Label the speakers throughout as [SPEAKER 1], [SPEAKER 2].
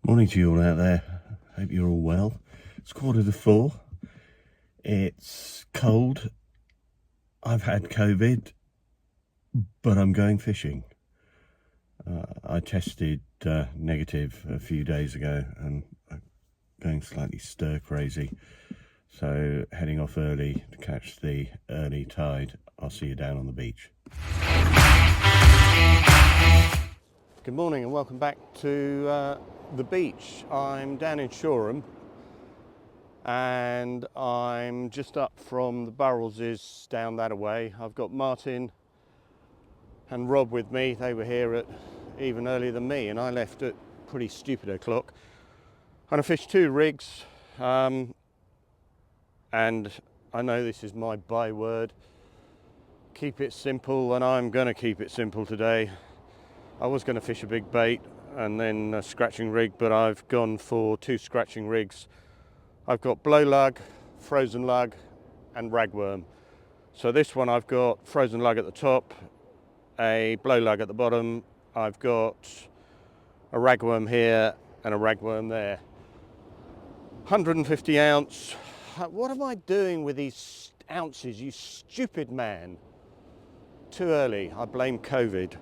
[SPEAKER 1] Morning to you all out there. Hope you're all well. It's 4:45. It's cold. I've had COVID, but I'm going fishing. I tested negative a few days ago and I'm going slightly stir crazy. So heading off early to catch the early tide. I'll see you down on the beach. Good morning and welcome back to the beach. I'm down in Shoreham and I'm just up from the Burrells down that away. I've got Martin and Rob with me. They were here at even earlier than me and I left at pretty stupid o'clock. And I fished 2 rigs and I know this is my byword. Keep it simple, and I'm going to keep it simple today. I was going to fish a big bait and then a scratching rig, but I've gone for 2 scratching rigs. I've got blow lug, frozen lug and ragworm. So this one I've got frozen lug at the top, a blow lug at the bottom. I've got a ragworm here and a ragworm there. 150 ounce. What am I doing with these ounces, you stupid man? Too early, I blame COVID.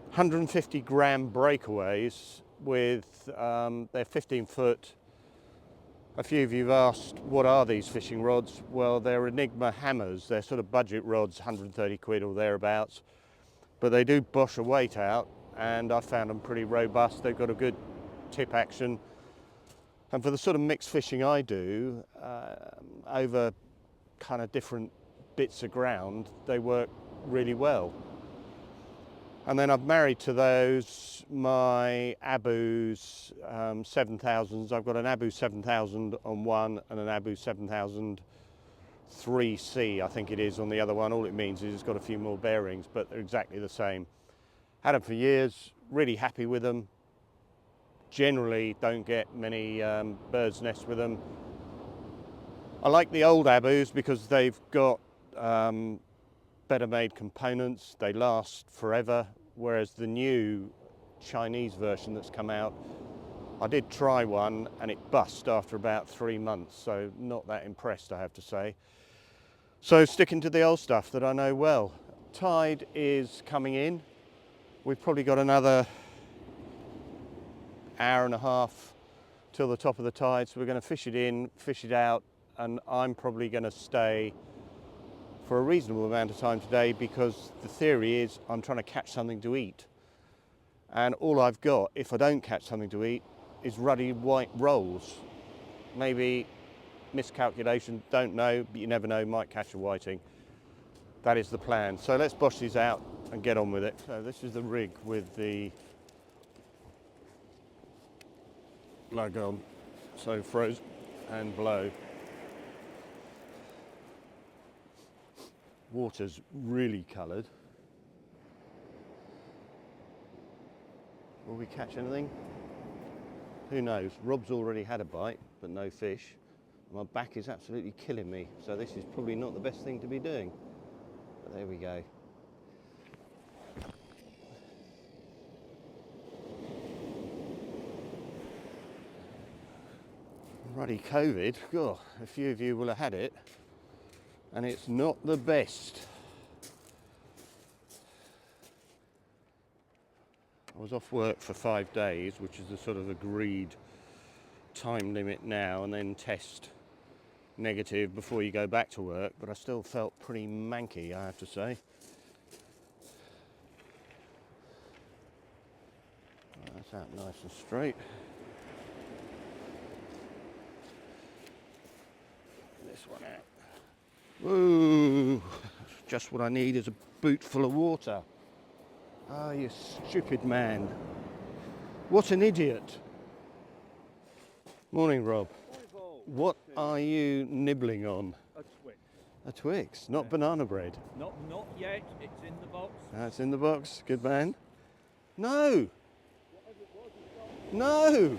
[SPEAKER 1] 150 gram breakaways with, they're 15 foot. A few of you have asked, what are these fishing rods? Well, they're Enigma hammers. They're sort of budget rods, 130 quid or thereabouts. But they do bosh a weight out, and I found them pretty robust. They've got a good tip action. And for the sort of mixed fishing I do, over kind of different bits of ground, they work really well. And then I've married to those my Abu's 7000s. I've got an Abu 7000 on one and an Abu 7000 3C, I think it is, on the other one. All it means is it's got a few more bearings, but they're exactly the same. Had them for years, really happy with them. Generally don't get many birds' nests with them. I like the old Abus because they've got better made components, they last forever, whereas the new Chinese version that's come out, I did try one and it bust after about 3 months, so not that impressed, I have to say. So sticking to the old stuff that I know well. Tide is coming in. We've probably got another hour and a half till the top of the tide, so we're going to fish it in, fish it out, and I'm probably going to stay for a reasonable amount of time today because the theory is I'm trying to catch something to eat. And all I've got, if I don't catch something to eat, is ruddy white rolls. Maybe miscalculation, don't know, but you never know, might catch a whiting. That is the plan. So let's bosh these out and get on with it. So this is the rig with the lug on, so froze and blow. Water's really coloured. Will we catch anything? Who knows? Rob's already had a bite, but no fish. My back is absolutely killing me, so this is probably not the best thing to be doing. But there we go. Ruddy COVID, God, a few of you will have had it, and it's not the best. I was off work for 5 days, which is the sort of agreed time limit now, and then test negative before you go back to work, but I still felt pretty manky, I have to say. That's out nice and straight. This one out. Whoa! Just what I need is a boot full of water. Ah, you stupid man. What an idiot. Morning, Rob. What are you nibbling on?
[SPEAKER 2] A Twix.
[SPEAKER 1] A Twix, not banana bread.
[SPEAKER 2] Not yet. It's in the box.
[SPEAKER 1] That's in the box. Good man. No. No.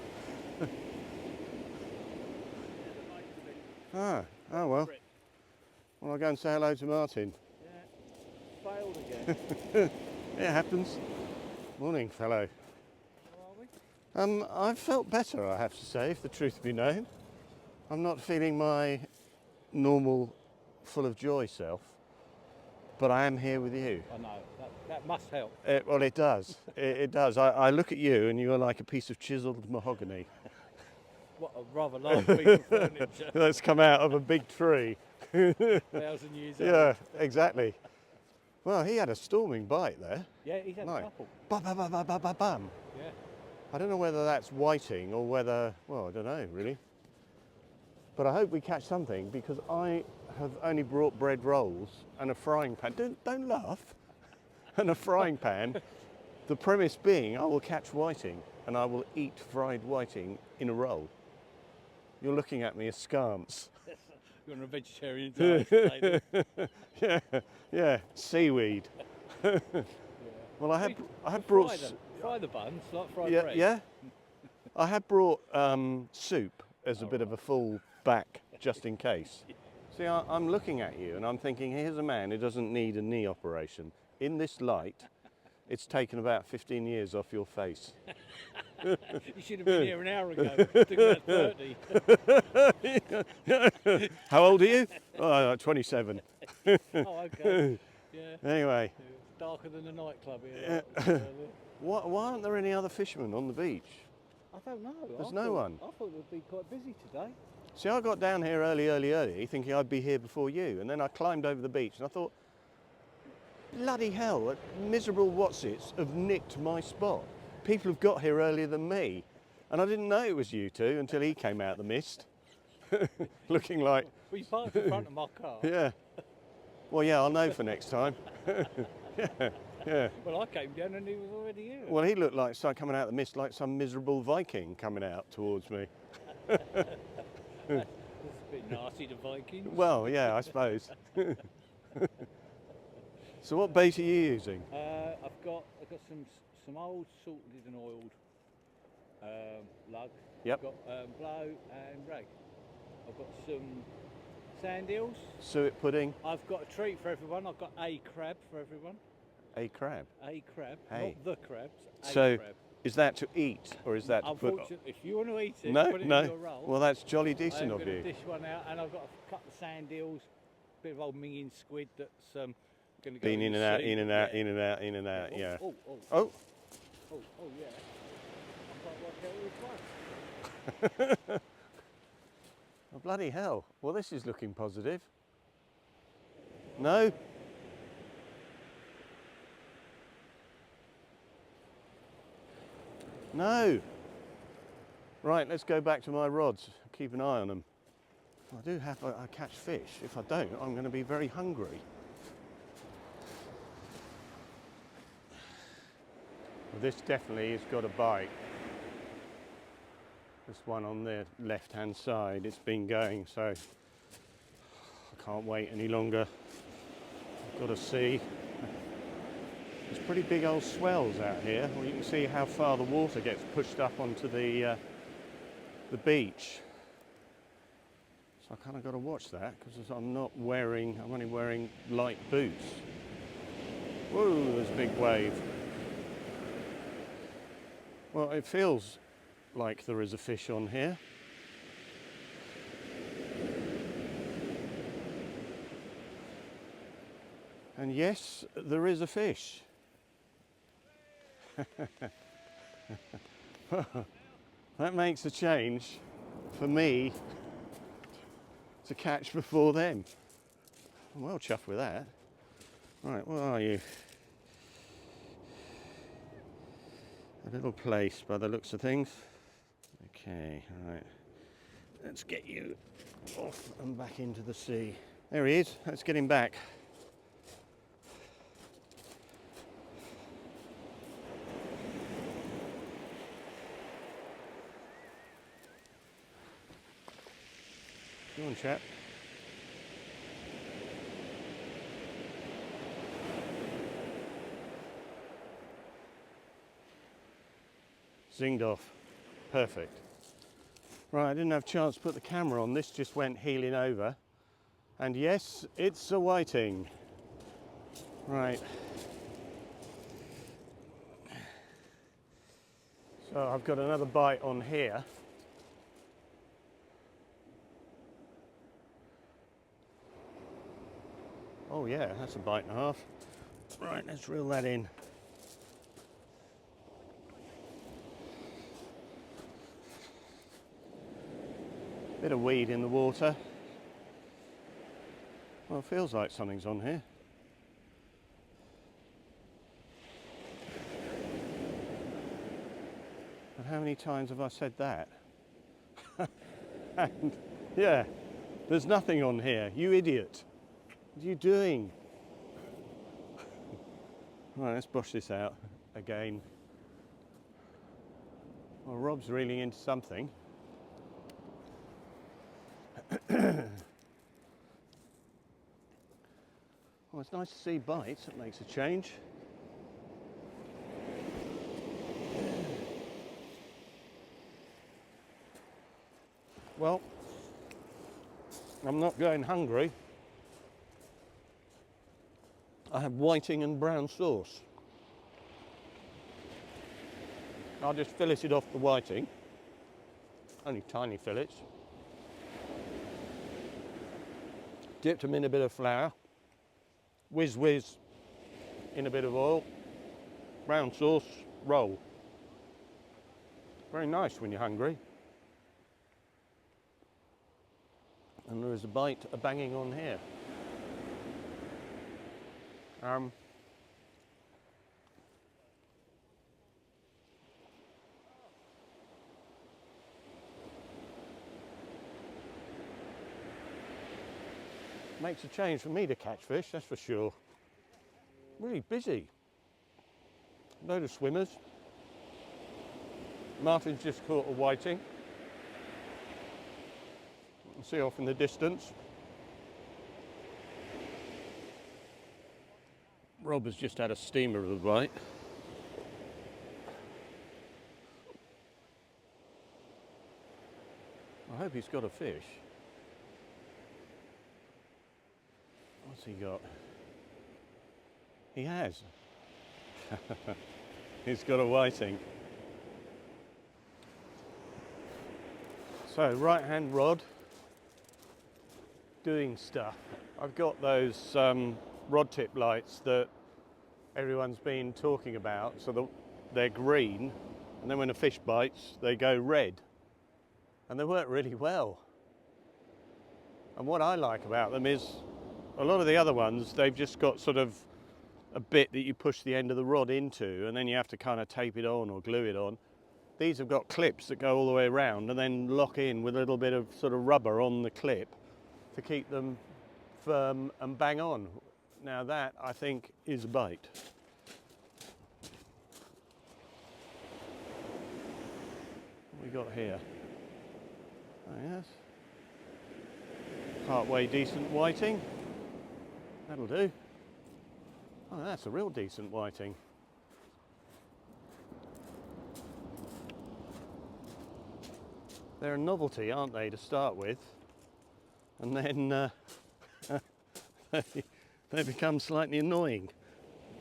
[SPEAKER 1] Oh well. Well, I'll go and say hello to Martin.
[SPEAKER 2] Yeah. Failed again.
[SPEAKER 1] It happens. Morning, fellow.
[SPEAKER 2] How are we?
[SPEAKER 1] I've felt better, I have to say, if the truth be known. I'm not feeling my normal, full of joy self, but I am here with you.
[SPEAKER 2] I know, that must help.
[SPEAKER 1] Well, it does. It does. I look at you and you're like a piece of chiselled mahogany
[SPEAKER 2] What a rather large piece of furniture.
[SPEAKER 1] that's come out of a big tree.
[SPEAKER 2] 1,000 years old.
[SPEAKER 1] Yeah, exactly. Well, he had a storming bite there.
[SPEAKER 2] Yeah, he's had
[SPEAKER 1] Like,
[SPEAKER 2] a couple.
[SPEAKER 1] Bam, bam, bam, bam, bam, bam, bam.
[SPEAKER 2] Yeah.
[SPEAKER 1] I don't know whether that's whiting or whether, well, I don't know really. But I hope we catch something because I have only brought bread rolls and a frying pan. Don't laugh. And a frying pan. The premise being I will catch whiting and I will eat fried whiting in a roll. You're looking at me askance.
[SPEAKER 2] You're on a vegetarian diet today, then.
[SPEAKER 1] Yeah, seaweed.
[SPEAKER 2] Yeah.
[SPEAKER 1] Well, I
[SPEAKER 2] We
[SPEAKER 1] had brought.
[SPEAKER 2] fry the buns like fried
[SPEAKER 1] Yeah,
[SPEAKER 2] bread.
[SPEAKER 1] yeah. I had brought soup as a bit of a full back, just in case. See, I'm looking at you and I'm thinking, here's a man who doesn't need a knee operation. In this light, it's taken about 15 years off your face.
[SPEAKER 2] You should have been here an hour ago. Took about 30.
[SPEAKER 1] How old are you? Oh, 27.
[SPEAKER 2] Oh, okay. Yeah.
[SPEAKER 1] Anyway,
[SPEAKER 2] It's darker than the nightclub here.
[SPEAKER 1] why aren't there any other fishermen on the beach?
[SPEAKER 2] I don't know.
[SPEAKER 1] There's no one.
[SPEAKER 2] I thought it would be quite busy today.
[SPEAKER 1] See, I got down here early, thinking I'd be here before you, and then I climbed over the beach and I thought, bloody hell, miserable whatsits have nicked my spot. People have got here earlier than me, and I didn't know it was you two until he came out of the mist, looking like,
[SPEAKER 2] Well, you parked in front of my car.
[SPEAKER 1] yeah. Well, yeah, I'll know for next time. Yeah.
[SPEAKER 2] Well, I came down and he was already here.
[SPEAKER 1] Well, he looked like coming out of the mist like some miserable Viking coming out towards me.
[SPEAKER 2] That's a bit nasty, the Vikings.
[SPEAKER 1] Well, yeah, I suppose. So what bait are you using?
[SPEAKER 2] I've got some old salted and oiled lug.
[SPEAKER 1] Yep.
[SPEAKER 2] I've got blow and rag. I've got some sand eels.
[SPEAKER 1] Suet pudding,
[SPEAKER 2] I've got a treat for everyone. I've got a crab for everyone.
[SPEAKER 1] a crab.
[SPEAKER 2] A crab,
[SPEAKER 1] Hey.
[SPEAKER 2] not the crabs. A
[SPEAKER 1] So,
[SPEAKER 2] crab.
[SPEAKER 1] is that to eat or is that to put?
[SPEAKER 2] Unfortunately, if you want to eat it,
[SPEAKER 1] No,
[SPEAKER 2] put it
[SPEAKER 1] no.
[SPEAKER 2] in your roll.
[SPEAKER 1] Well, that's jolly
[SPEAKER 2] I'm
[SPEAKER 1] decent of
[SPEAKER 2] going to
[SPEAKER 1] you.
[SPEAKER 2] dish one out, and I've got a couple of sand eels, a bit of old minging squid that's going to go
[SPEAKER 1] Been in
[SPEAKER 2] the
[SPEAKER 1] and out,
[SPEAKER 2] sea.
[SPEAKER 1] in and out,
[SPEAKER 2] Yeah.
[SPEAKER 1] in and out, in and out. Yeah.
[SPEAKER 2] Oh,
[SPEAKER 1] Oh,
[SPEAKER 2] yeah. I can't work out who it was.
[SPEAKER 1] oh, bloody hell! Well, this is looking positive. No. No. Right, let's go back to my rods. Keep an eye on them. I do have, I catch fish. If I don't, I'm going to be very hungry. Well, this definitely has got a bite. This one on the left-hand side, it's been going, so I can't wait any longer. I've got to see. There's pretty big old swells out here. Well, you can see how far the water gets pushed up onto the beach. So I kind of got to watch that because I'm only wearing light boots. Whoa, there's a big wave. Well, it feels like there is a fish on here. And yes, there is a fish. That makes a change for me to catch before them. I'm well chuffed with that. Right, where are you? A little place by the looks of things. Okay, right. Let's get you off and back into the sea. There he is. Let's get him back. Come on, chap. Zinged off. Perfect. Right, I didn't have a chance to put the camera on. This just went heeling over. And yes, it's a whiting. Right. Oh, I've got another bite on here. Oh yeah, that's a bite and a half. Right, let's reel that in. Bit of weed in the water. Well, it feels like something's on here. But how many times have I said that? And yeah, there's nothing on here. You idiot. What are you doing? Right, let's brush this out again. Well, Rob's reeling into something. Well, it's nice to see bites. That makes a change. Well, I'm not going hungry. I have whiting and brown sauce. I'll just filleted off the whiting. Only tiny fillets. Dipped them in a bit of flour. Whiz in a bit of oil. Brown sauce, roll. Very nice when you're hungry. And there is a bite, a banging on here. Makes a change for me to catch fish, that's for sure. Really busy. Load of swimmers. Martin's just caught a whiting. You can see off in the distance. Rob has just had a steamer of a bite. I hope he's got a fish. What's he got? He has. He's got a whiting. So, right hand rod, doing stuff. I've got those rod tip lights that everyone's been talking about, so they're green, and then when a fish bites, they go red. And they work really well. And what I like about them is a lot of the other ones, they've just got sort of a bit that you push the end of the rod into, and then you have to kind of tape it on or glue it on. These have got clips that go all the way around and then lock in with a little bit of sort of rubber on the clip to keep them firm and bang on. Now that, I think, is a bite. What we got here? Oh yes. Part-way decent whiting. That'll do. Oh, that's a real decent whiting. They're a novelty, aren't they, to start with? And then they become slightly annoying.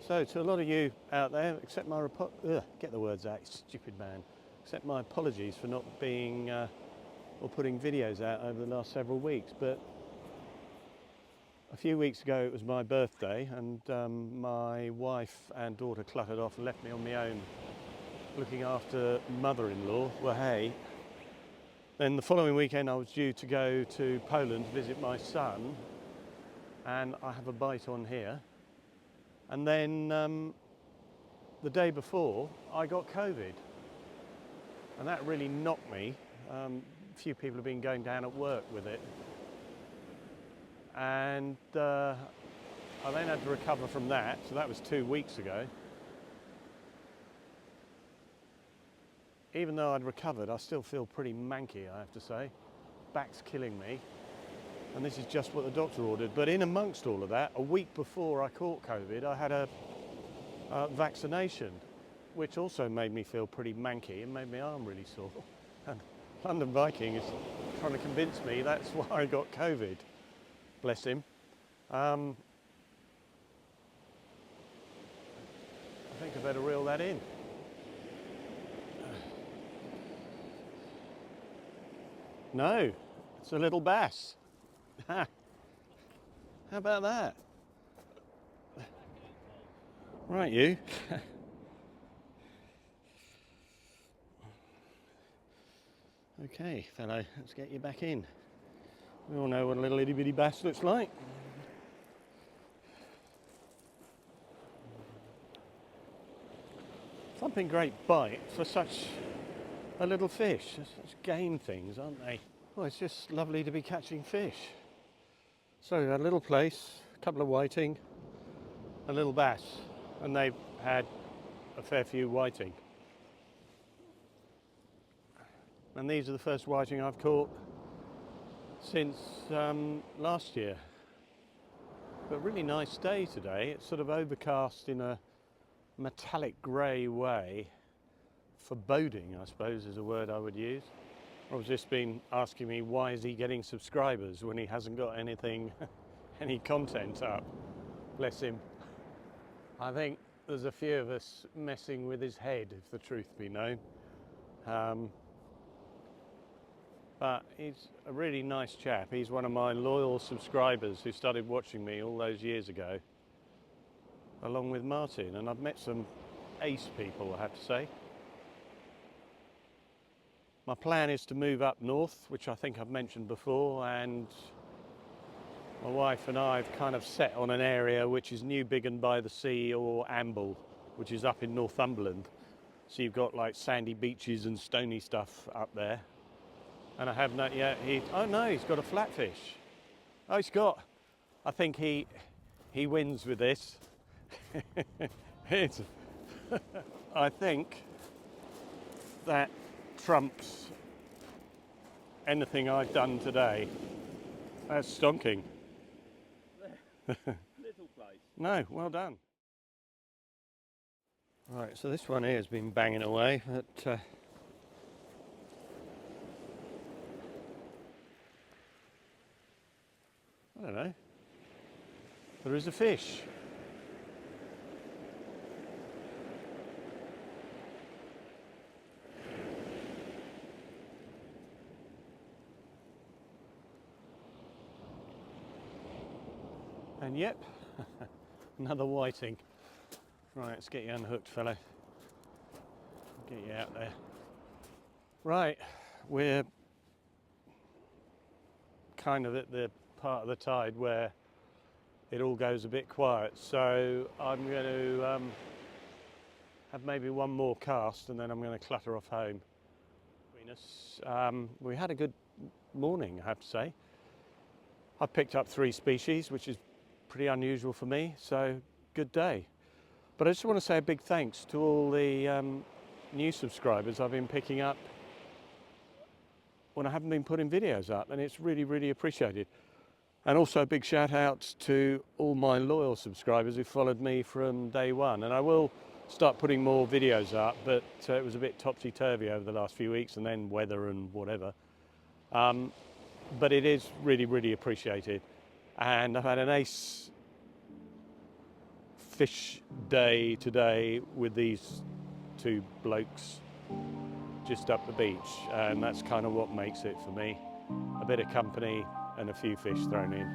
[SPEAKER 1] So to a lot of you out there, accept my get the words out, stupid man. Accept my apologies for not being or putting videos out over the last several weeks. But a few weeks ago it was my birthday, and my wife and daughter cluttered off and left me on my own looking after mother-in-law. Well, hey. Then the following weekend I was due to go to Poland to visit my son, and I have a bite on here. And then the day before I got COVID, and that really knocked me. A few people have been going down at work with it, and I then had to recover from that, so that was 2 weeks ago. Even though I'd recovered, I still feel pretty manky, I have to say. Back's killing me, and this is just what the doctor ordered. But in amongst all of that, a week before I caught COVID, I had a vaccination, which also made me feel pretty manky and made my arm really sore. And London Viking is trying to convince me that's why I got COVID. Bless him. I think I better reel that in. No, it's a little bass. How about that? Right, you. Okay, fellow, let's get you back in. We all know what a little itty bitty bass looks like. Thumping great bite for such a little fish. They're such game things, aren't they? Well, it's just lovely to be catching fish. So a little Plaice, a couple of whiting, a little bass, and they've had a fair few whiting. And these are the first whiting I've caught since last year. But really nice day today. It's sort of overcast in a metallic grey way. Foreboding, I suppose, is a word I would use. Rob's just been asking me why is he getting subscribers when he hasn't got anything, any content up. Bless him. I think there's a few of us messing with his head, if the truth be known. But he's a really nice chap. He's one of my loyal subscribers who started watching me all those years ago, along with Martin. And I've met some ace people, I have to say. My plan is to move up north, which I think I've mentioned before, and my wife and I have kind of set on an area which is New Biggin by the Sea, or Amble, which is up in Northumberland. So you've got like sandy beaches and stony stuff up there. And I have not yet, oh no, he's got a flatfish. Oh, he's got, I think he wins with this. I think that trumps anything I've done today. That's stonking.
[SPEAKER 2] Little Plaice.
[SPEAKER 1] No, well done. Right, so this one here has been banging away, but I don't know. There is a fish. And yep, another whiting. Right, let's get you unhooked, fellow. Get you out there. Right, we're kind of at the part of the tide where it all goes a bit quiet. So I'm going to have maybe one more cast and then I'm going to clutter off home. We had a good morning, I have to say. I picked up 3 species, which is pretty unusual for me, so good day. But I just want to say a big thanks to all the new subscribers I've been picking up when I haven't been putting videos up, and it's really, really appreciated. And also a big shout out to all my loyal subscribers who followed me from day one. And I will start putting more videos up, but it was a bit topsy-turvy over the last few weeks, and then weather and whatever. But it is really, really appreciated. And I've had an ace fish day today with these 2 blokes just up the beach, and that's kind of what makes it for me. A bit of company and a few fish thrown in.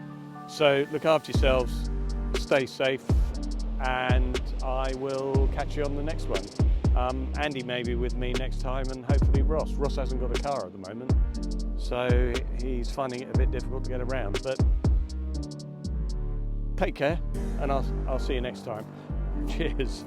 [SPEAKER 1] So look after yourselves, stay safe, and I will catch you on the next one. Andy may be with me next time, and hopefully Ross. Ross hasn't got a car at the moment, so he's finding it a bit difficult to get around. But take care, and I'll see you next time. Cheers.